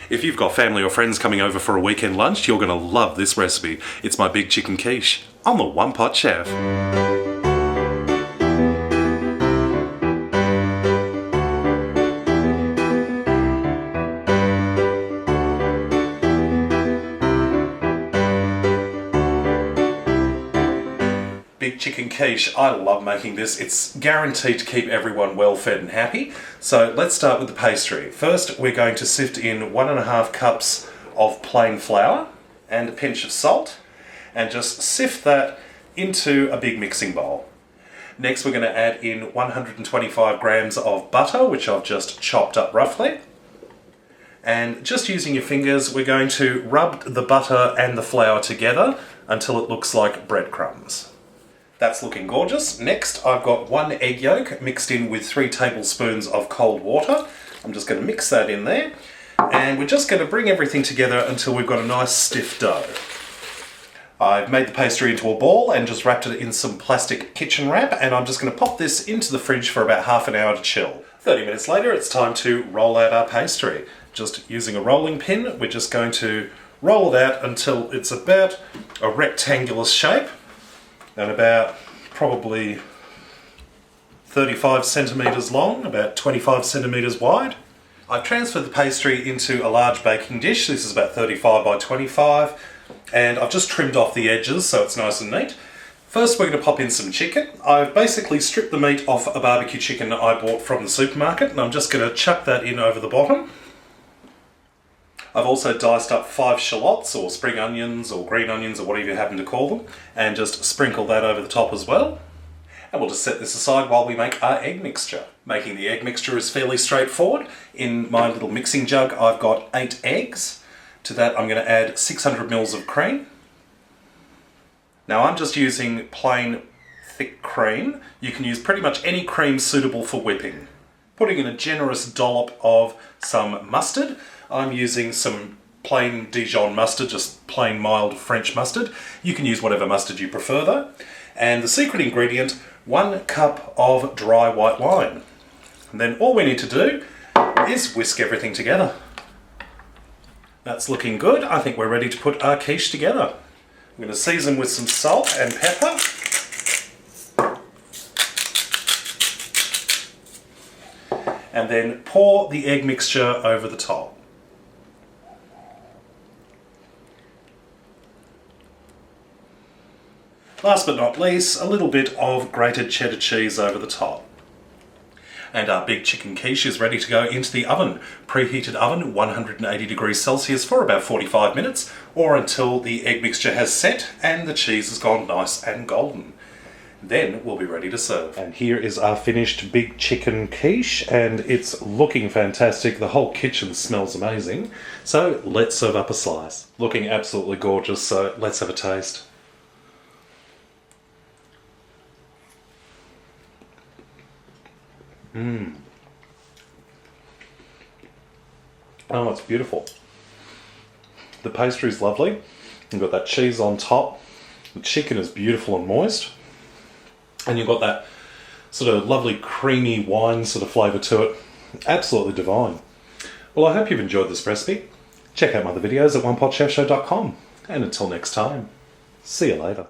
If you've got family or friends coming over for a weekend lunch, you're going to love this recipe. It's my big chicken quiche on the One Pot Chef. Big chicken quiche. I love making this. It's guaranteed to keep everyone well fed and happy. So let's start with the pastry. First, we're going to sift in 1.5 cups of plain flour and a pinch of salt, and just sift that into a big mixing bowl. Next, we're going to add in 125 grams of butter, which I've just chopped up roughly. And just using your fingers, we're going to rub the butter and the flour together until it looks like breadcrumbs. That's looking gorgeous. Next, I've got 1 egg yolk mixed in with 3 tablespoons of cold water. I'm just going to mix that in there. And we're just going to bring everything together until we've got a nice stiff dough. I've made the pastry into a ball and just wrapped it in some plastic kitchen wrap, and I'm just going to pop this into the fridge for about half an hour to chill. 30 minutes later, it's time to roll out our pastry. Just using a rolling pin, we're just going to roll it out until it's about a rectangular shape, and about probably 35 centimetres long, about 25 centimetres wide. I've transferred the pastry into a large baking dish. This is about 35 by 25, and I've just trimmed off the edges so it's nice and neat. First, we're going to pop in some chicken. I've basically stripped the meat off a barbecue chicken that I bought from the supermarket, and I'm just going to chuck that in over the bottom. I've also diced up 5 shallots, or spring onions, or green onions, or whatever you happen to call them, and just sprinkle that over the top as well. And we'll just set this aside while we make our egg mixture. Making the egg mixture is fairly straightforward. In my little mixing jug, I've got 8 eggs. To that, I'm going to add 600 ml of cream. Now, I'm just using plain thick cream. You can use pretty much any cream suitable for whipping. Putting in a generous dollop of some mustard. I'm using some plain Dijon mustard, just plain mild French mustard. You can use whatever mustard you prefer though. And the secret ingredient, 1 cup of dry white wine. And then all we need to do is whisk everything together. That's looking good. I think we're ready to put our quiche together. I'm going to season with some salt and pepper. And then pour the egg mixture over the top. Last but not least, a little bit of grated cheddar cheese over the top. And our big chicken quiche is ready to go into the oven. Preheated oven, 180 degrees Celsius for about 45 minutes, or until the egg mixture has set and the cheese has gone nice and golden. Then we'll be ready to serve. And here is our finished big chicken quiche, and it's looking fantastic. The whole kitchen smells amazing. So let's serve up a slice. Looking absolutely gorgeous, so let's have a taste. Oh, it's beautiful. The pastry is lovely. You've got that cheese on top. The chicken is beautiful and moist. And you've got that sort of lovely creamy wine sort of flavour to it. Absolutely divine. Well, I hope you've enjoyed this recipe. Check out my other videos at onepotchefshow.com. And until next time, see you later.